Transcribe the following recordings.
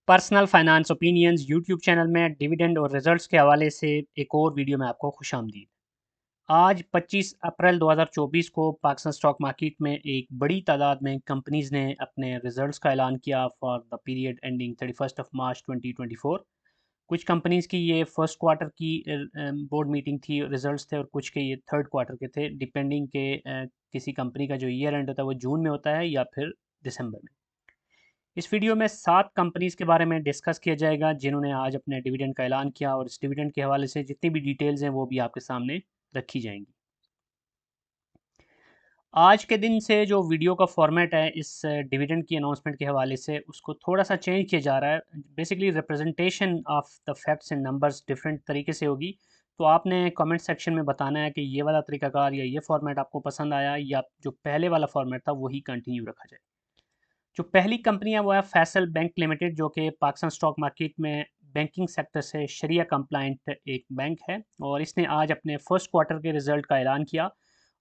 Personal finance opinions YouTube channel में dividend और results के हवाले से एक और वीडियो में आपको खुशामदीद। आज 25 अप्रैल 2024 को पाकिस्तान स्टॉक मार्केट में एक बड़ी तादाद में कंपनीज़ ने अपने रिजल्ट्स का ऐलान किया for the period ending 31 of March 2024। कुछ कंपनीज़ की ये फर्स्ट क्वार्टर की बोर्ड मीटिंग थी, रिजल्ट्स थे, और कुछ के ये थर्ड क्वार्टर के थे, डिपेंडिंग के किसी कंपनी का जो ईयर एंड होता है वो जून में होता है या फिर दिसंबर में। इस वीडियो में 7 कंपनीज़ के बारे में डिस्कस किया जाएगा जिन्होंने आज अपने डिविडेंड का ऐलान किया, और इस डिविडेंड के हवाले से जितनी भी डिटेल्स हैं वो भी आपके सामने रखी जाएंगी। आज के दिन से जो वीडियो का फॉर्मेट है इस डिविडेंड की अनाउंसमेंट के हवाले से, उसको थोड़ा सा चेंज किया जा रहा है। Basically representation of the facts and numbers different तरीके से होगी। तो आपने कमेंट सेक्शन में बताना है कि ये वाला तरीकाकार या ये फॉर्मेट आपको पसंद आया, या जो पहले वाला फॉर्मेट था वही कंटिन्यू रखा जाए। जो पहली कंपनी है वो है फैसल बैंक लिमिटेड, जो कि पाकिस्तान स्टॉक मार्केट में बैंकिंग सेक्टर से शरिया कंप्लाइंट एक बैंक है, और इसने आज अपने फर्स्ट क्वार्टर के रिज़ल्ट का ऐलान किया।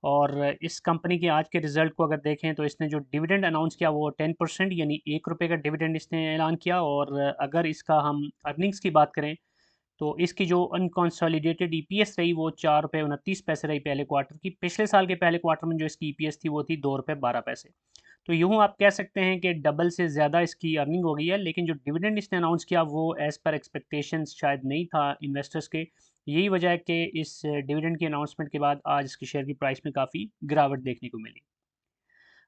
और इस कंपनी के आज के रिज़ल्ट को अगर देखें तो इसने जो डिविडेंड अनाउंस किया वो 10%, यानी ₹1 का डिविडेंड इसने ऐलान किया। और अगर इसका हम अर्निंग्स की बात करें तो इसकी जो अनकंसोलिडेटेड ईपीएस रही वो ₹4.29 रही पहले क्वार्टर की। पिछले साल के पहले क्वार्टर में जो इसकी ईपीएस थी वो थी ₹2.12। तो यूँ आप कह सकते हैं कि डबल से ज़्यादा इसकी अर्निंग हो गई है। लेकिन जो डिविडेंड इसने अनाउंस किया वो एज़ पर एक्सपेक्टेशंस शायद नहीं था इन्वेस्टर्स के। यही वजह है कि इस डिविडेंड की अनाउंसमेंट के बाद आज इसकी शेयर की प्राइस में काफ़ी गिरावट देखने को मिली।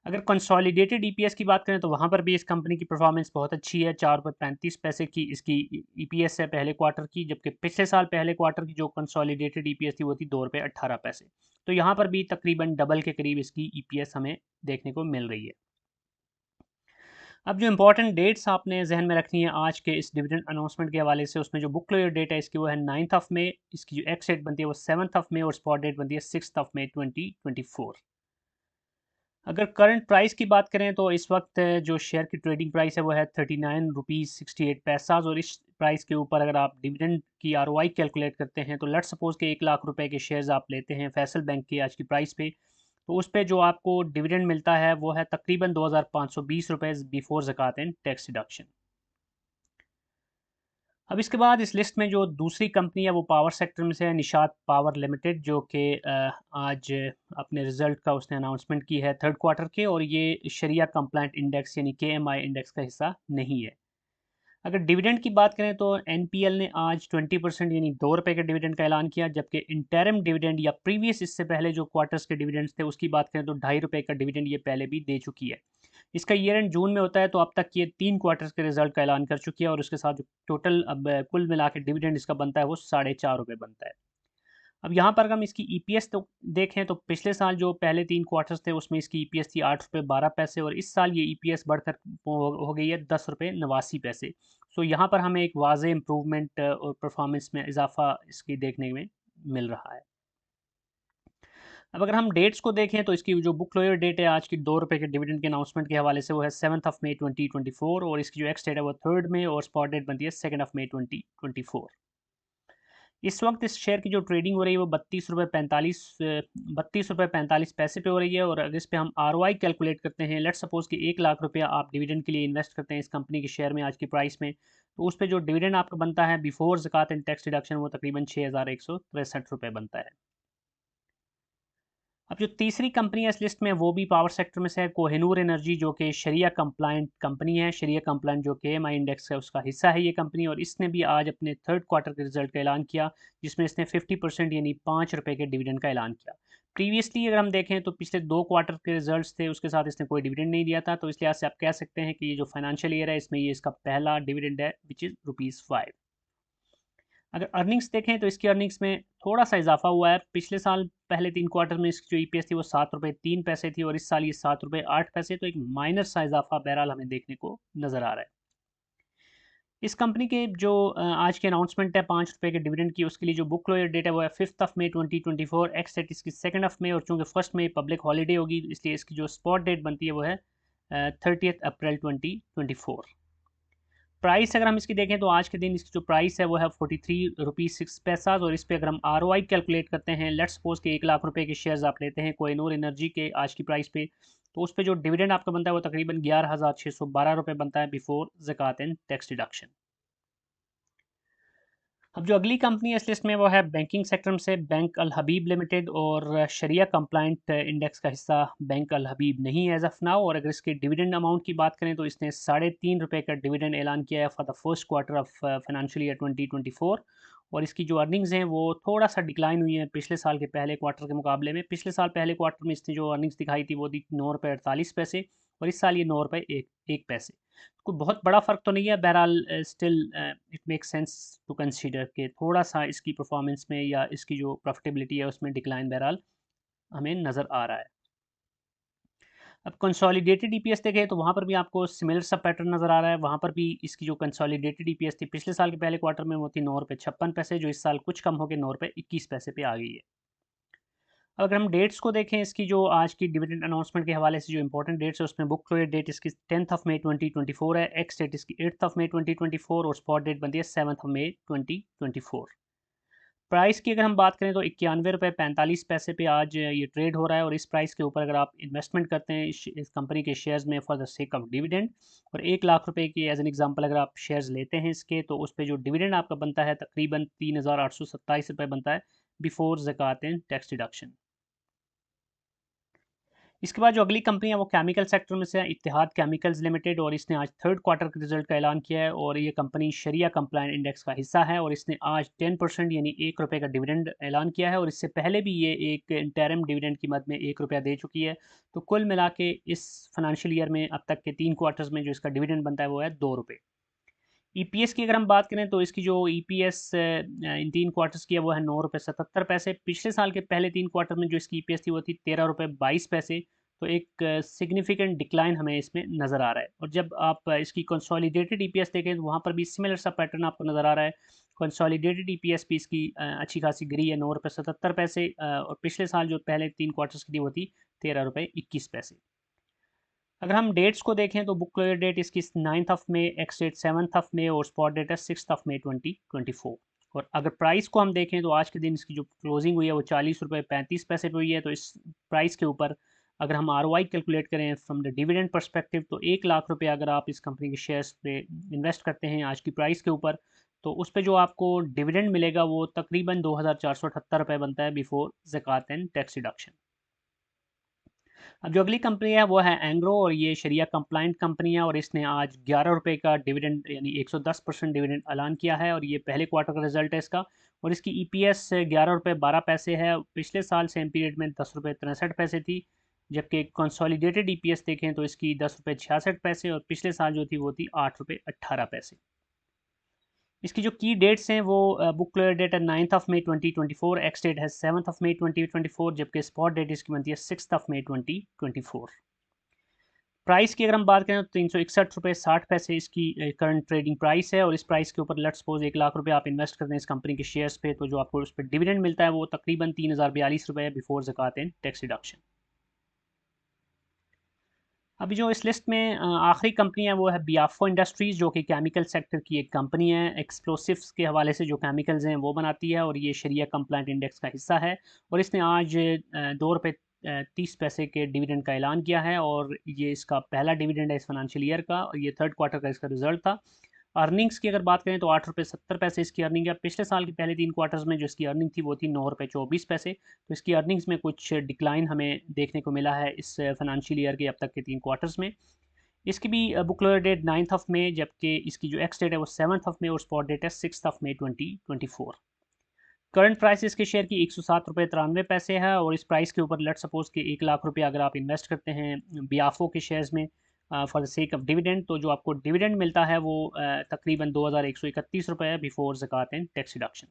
अगर कंसोलिडेटेड ईपीएस की बात करें तो वहाँ पर भी इस कंपनी की परफॉर्मेंस बहुत अच्छी है। ₹4.35 की इसकी ईपीएस है पहले क्वार्टर की, जबकि पिछले साल पहले क्वार्टर की जो कंसोलिडेटेड ईपीएस थी वो थी ₹2.18। तो यहाँ पर भी तकरीबन डबल के करीब इसकी ईपीएस हमें देखने को मिल रही है। अब जो इंपॉर्टेंट डेट्स आपने जहन में रखनी है आज के इस डिविडेंड अनाउंसमेंट के हवाले से, उसमें जो बुक क्लोजर डेट है इसकी वो है 9th ऑफ मई। इसकी जो एक्स डेट बनती है वो 7th ऑफ मई, और स्पॉट डेट बनती है 6th ऑफ मई 2024। अगर करंट प्राइस की बात करें तो इस वक्त जो शेयर की ट्रेडिंग प्राइस है वो है ₹39.68। और इस प्राइस के ऊपर अगर आप डिविडेंड की आरओआई कैलकुलेट करते हैं तो लेट्स सपोज के 1 लाख रुपए के शेयर्स आप लेते हैं फैसल बैंक की आज की प्राइस पे, तो उस पे जो आपको डिविडेंड मिलता है वो है तकरीबन ₹2,520 बिफोर ज़कात एंड टैक्स डिडक्शन। अब इसके बाद इस लिस्ट में जो दूसरी कंपनी है वो पावर सेक्टर में से है, निशात पावर लिमिटेड, जो कि आज अपने रिजल्ट का उसने अनाउंसमेंट की है थर्ड क्वार्टर के, और ये शरिया कंप्लाइंट इंडेक्स यानी केएमआई इंडेक्स का हिस्सा नहीं है। अगर डिविडेंड की बात करें तो एनपीएल ने आज 20% यानी ₹2 के डिविडेंड का ऐलान किया, जबकि इंटरिम डिविडेंड या प्रीवियस इससे पहले जो क्वार्टर्स के डिविडेंड्स थे उसकी बात करें तो ₹2.5 का डिविडेंड ये पहले भी दे चुकी है। इसका ईयर एंड जून में होता है, तो अब तक ये 3 क्वार्टर्स के रिजल्ट का ऐलान कर चुकी है, और उसके साथ जो टोटल अब कुल मिला के डिविडेंड इसका बनता है वो ₹4.5 बनता है। अब यहाँ पर अगर हम इसकी ईपीएस तो देखें तो पिछले साल जो पहले 3 क्वार्टर्स थे उसमें इसकी ईपीएस थी ₹8.12, और इस साल ये ईपीएस बढ़कर हो गई है ₹10.89। सो यहाँ पर हमें एक वाज़ेह इम्प्रूवमेंट और परफॉर्मेंस में इजाफा इसकी देखने में मिल रहा है। अब अगर हम डेट्स को देखें तो इसकी जो बुक क्लोजर डेट है आज की ₹2 के डिविडेंड के अनाउंसमेंट के हवाले से वो है 7th ऑफ मई 2024, और इसकी जो एक्स डेट है वो 3rd में, और स्पॉट डेट बनती है 2nd ऑफ मई 2024। इस वक्त इस शेयर की जो ट्रेडिंग हो रही है वो ₹32.45 पे हो रही है। और अगर इस पे हम आरओआई कैलकुलेट करते हैं, लेट्स सपोज कि 1 लाख रुपया आप डिविडेंड के लिए इन्वेस्ट करते हैं इस कंपनी के शेयर में आज की प्राइस में, तो उस पे जो डिविडेंड आपका बनता है बिफोर ज़कात एंड टैक्स डिडक्शन वो तकरीबन ₹6,163 बनता है। अब जो तीसरी कंपनी है इस लिस्ट में वो भी पावर सेक्टर में से है, कोहिनूर एनर्जी, जो कि शरिया कंप्लाइंट कंपनी है। शरिया कंप्लाइंट जो केएमआई इंडेक्स है उसका हिस्सा है ये कंपनी, और इसने भी आज अपने थर्ड क्वार्टर के रिजल्ट का ऐलान किया, जिसमें इसने 50% यानी ₹5 के डिविडेंड का ऐलान किया। प्रीवियसली अगर हम देखें तो पिछले 2 क्वार्टर के रिजल्ट्स थे उसके साथ इसने कोई डिविडेंड नहीं दिया था, तो इस लिहाज से आप कह सकते हैं कि ये जो फाइनेंशियल ईयर है इसमें ये इसका पहला डिविडेंड है, विच इज़ ₹5। अगर अर्निंग्स देखें तो इसकी अर्निंग्स में थोड़ा सा इजाफा हुआ है। पिछले साल पहले 3 क्वार्टर में इसकी जो ईपीएस थी वो ₹7.03 थी, और इस साल ये ₹7.08, तो एक माइनर सा इजाफा बहरहाल हमें देखने को नज़र आ रहा है। इस कंपनी के जो आज की अनाउंसमेंट है ₹5 के डिविडेंड की, उसके लिए जो बुक क्लोजर डेट है वो है 5th of May 2024, ex date इसकी 2nd ऑफ मई, और चूँकि 1st मई पब्लिक हॉलीडे होगी इसलिए इसकी जो स्पॉट डेट बनती है वो है 30th अप्रैल 2024। प्राइस अगर हम इसकी देखें तो आज के दिन इसकी जो प्राइस है वो है ₹43.06, और इस पे अगर हम आरओआई कैलकुलेट करते हैं, लेट्स सपोज कि 1 लाख रुपए के शेयर्स आप लेते हैं कोहिनूर एनर्जी के आज की प्राइस पे, तो उस पे जो डिविडेंड आपका बनता है वो तकरीबन 11,612 रुपये बनता है बिफोर ज़कात एंड टैक्स डिडक्शन। अब जो अगली कंपनी है इस लिस्ट में वो है बैंकिंग सेक्टर से बैंक अल हबीब लिमिटेड, और शरिया कंप्लाइंट इंडेक्स का हिस्सा बैंक अल हबीब नहीं है एज ऑफ नाउ। और अगर इसके डिविडेंड अमाउंट की बात करें तो इसने ₹3.5 का डिविडेंड ऐलान किया है for the first quarter of financial year 2024। और इसकी जो अर्निंग्स हैं वो थोड़ा सा डिक्लाइन हुई है पिछले साल के पहले क्वार्टर के मुकाबले में। पिछले साल पहले क्वार्टर में इसने जो अर्निंग्स दिखाई थी वो थी ₹9.48, और इस साल ये ₹9.01। कोई बहुत बड़ा फ़र्क तो नहीं है, बहरहाल still it make sense to consider के थोड़ा सा इसकी परफॉर्मेंस में या इसकी जो प्रॉफिटेबिलिटी है उसमें डिक्लाइन बहरहाल हमें नज़र आ रहा है। अब कंसोलिडेटेड ईपीएस देखें तो वहाँ पर भी आपको सिमिलर सा पैटर्न नज़र आ रहा है। वहाँ पर भी इसकी जो कंसोलिडेटेड ईपीएस थी पिछले साल के पहले क्वार्टर में वो थी ₹9.56, जो इस साल कुछ कम होकर ₹9.21 पे आ गई है। अगर हम डेट्स को देखें इसकी, जो आज की डिविडेंड अनाउंसमेंट के हवाले से जो इंपॉर्टेंट डेट्स है उसमें बुक क्लोज डेट इसकी 10th ऑफ मई 2024 है, एक्स डेट इसकी 8th ऑफ मई 2024, और स्पॉट डेट बनती है 7th ऑफ मई 2024। प्राइस की अगर हम बात करें तो ₹91.45 पे आज ये ट्रेड हो रहा है, और इस प्राइस के ऊपर अगर आप इन्वेस्टमेंट करते हैं इस कंपनी के शेयर्स में for the sake of dividend, और ₹1,00,000 की एज एन एग्जांपल अगर आप शेयर्स लेते हैं इसके, तो उस पर जो डिविडेंड आपका बनता है तकरीबन ₹3,827 बनता है बिफोर ज़कात एंड टैक्स डिडक्शन। इसके बाद जो अगली कंपनी है वो केमिकल सेक्टर में से है, इत्तेहाद केमिकल्स लिमिटेड, और इसने आज थर्ड क्वार्टर के रिजल्ट का ऐलान किया है। और ये कंपनी शरिया कंप्लायंट इंडेक्स का हिस्सा है, और इसने आज 10% यानी ₹1 का डिविडेंड ऐलान किया है, और इससे पहले भी ये एक इंटरिम डिविडेंड की मद में ₹1 दे चुकी है। तो कुल मिला के इस फाइनेंशियल ईयर में अब तक के 3 क्वार्टर्स में जो इसका डिविडेंड बनता है वो है ₹2। ईपीएस की अगर हम बात करें तो इसकी जो ईपीएस इन 3 क्वार्टर्स की है वो है ₹9.77। पिछले साल के पहले 3 क्वार्टर में जो इसकी ईपीएस थी वो थी ₹13.22। तो एक सिग्निफिकेंट डिक्लाइन हमें इसमें नज़र आ रहा है। और जब आप इसकी कंसोलिडेटेड ईपीएस देखें तो वहाँ पर भी सिमिलर सा पैटर्न आपको नज़र आ रहा है। कंसोलिडेटेड ईपीएस भी इसकी अच्छी खासी गिरी है, ₹9.77, और पिछले साल जो पहले 3 क्वार्टर्स की थी वो थी ₹13.21। अगर हम डेट्स को देखें तो बुक क्लोजर डेट इसकी 9th of May, ex date 7th of May, और स्पॉट डेट है 6th ऑफ मई 2024। और अगर प्राइस को हम देखें तो आज के दिन इसकी जो क्लोजिंग हुई है वो ₹40.35 पे हुई है। तो इस प्राइस के ऊपर अगर हम आर कैलकुलेट करें फ्रॉम द डिविडेंड परस्पेक्टिव, तो ₹1,00,000 अगर आप इस कंपनी के शेयर्स पे इन्वेस्ट करते हैं आज की प्राइस के ऊपर, तो उस पर जो आपको डिविडेंड मिलेगा वो तकरीबन ₹2,478 बनता है बिफोर ज़कात एंड टैक्स डिडक्शन। अब जो अगली कंपनी है वो है एंग्रो, और ये शरिया कंप्लाइंट कंपनी है, और इसने आज ₹11 का डिविडेंड यानी 110% डिविडेंड ऐलान किया है, और ये पहले क्वार्टर का रिजल्ट है इसका। और इसकी ईपीएस ₹11.12 है, पिछले साल सेम पीरियड में ₹10.63 थी। जबकि कंसोलिडेटेड ईपीएस देखें तो इसकी ₹10.66, और पिछले साल जो थी वो थी ₹8.18। इसकी जो की डेट्स हैं वो बुक क्लोजर डेट है 9th of May 2024, ex date है 7th ऑफ मई 2024, जबकि स्पॉट डेट इसकी बनती है 6th ऑफ मई 2024। प्राइस की अगर हम बात करें तो ₹361.60 इसकी करंट ट्रेडिंग प्राइस है, और इस प्राइस के ऊपर लेट्स सपोज ₹1,00,000 आप इन्वेस्ट करते हैं इस कंपनी के शेयर्स पे, तो जो आपको उस पर डिविडेंड मिलता है वो तकरीबन ₹3,042 है बिफोर ज़कात एंड टैक्स डिडक्शन। अभी जो इस लिस्ट में आखिरी कंपनी है वो है बियाफो इंडस्ट्रीज़, जो कि केमिकल सेक्टर की एक कंपनी है। एक्सप्लोसिव्स के हवाले से जो केमिकल्स हैं वो बनाती है, और ये शरिया कंप्लाइंट इंडेक्स का हिस्सा है। और इसने आज ₹2.30 के डिविडेंड का ऐलान किया है, और ये इसका पहला डिविडेंड है इस फाइनेंशियल ईयर का, और ये थर्ड क्वार्टर का इसका रिजल्ट था। अर्निंग्स की अगर बात करें तो ₹8.70 इसकी अर्निंग है। पिछले साल के पहले 3 क्वार्टर्स में जो इसकी अर्निंग थी वो थी ₹9.24। तो इसकी अर्निंग्स में कुछ डिक्लाइन हमें देखने को मिला है इस फाइनेंशियल ईयर के अब तक के 3 क्वार्टर्स में। इसकी भी book closure date 9th of May, जबकि इसकी जो एक्स डेट है वो 7th ऑफ मई, और स्पॉट डेट है 6th of May 2024। Current price इसके शेयर की ₹107.93 है, और इस प्राइस के ऊपर लेट सपोज कि ₹1,00,000 अगर आप इन्वेस्ट करते हैं बियाफो के शेयर्स में for the sake of dividend, तो जो आपको डिविडेंड मिलता है वो तकरीबन ₹2,131 है बिफोर ज़कात एंड टैक्स डिडक्शन।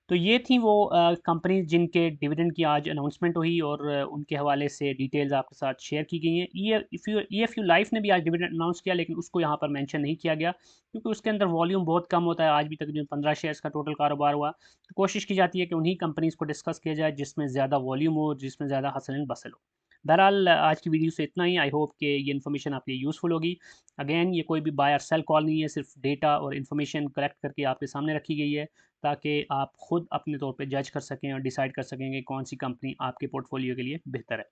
तो ये थी वो कंपनीज़ जिनके डिविडेंड की आज अनाउंसमेंट हुई, और उनके हवाले से डिटेल्स आपके साथ शेयर की गई हैं। ईएफयू लाइफ ने भी आज डिविडेंड अनाउंस किया, लेकिन उसको यहाँ पर मेंशन नहीं किया गया क्योंकि उसके अंदर वॉल्यूम बहुत कम होता है। आज भी तकरीबन 15 शेयर्स का टोटल कारोबार हुआ। तो कोशिश की जाती है कि उन्हीं कंपनीज़ को डिस्कस किया जाए जिसमें ज़्यादा वॉल्यूम हो, जिसमें ज़्यादा हसल बसल हो। बहरहाल आज की वीडियो से इतना ही। आई होप कि ये इन्फॉर्मेशन आपके लिए यूज़फुल होगी। अगेन ये कोई भी बाय और सेल कॉल नहीं है, सिर्फ डेटा और इन्फॉर्मेशन कलेक्ट करके आपके सामने रखी गई है, ताकि आप खुद अपने तौर पे जज कर सकें और डिसाइड कर सकें कि कौन सी कंपनी आपके पोर्टफोलियो के लिए बेहतर है।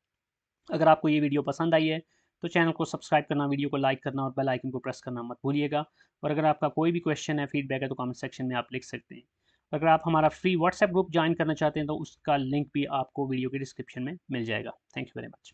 अगर आपको ये वीडियो पसंद आई है तो चैनल को सब्सक्राइब करना, वीडियो को लाइक करना और बेल आइकन को प्रेस करना मत भूलिएगा। और अगर आपका कोई भी क्वेश्चन है, फीडबैक है तो कमेंट सेक्शन में आप लिख सकते हैं। अगर आप हमारा फ्री व्हाट्सएप ग्रुप ज्वाइन करना चाहते हैं तो उसका लिंक भी आपको वीडियो के डिस्क्रिप्शन में मिल जाएगा। Thank you very much.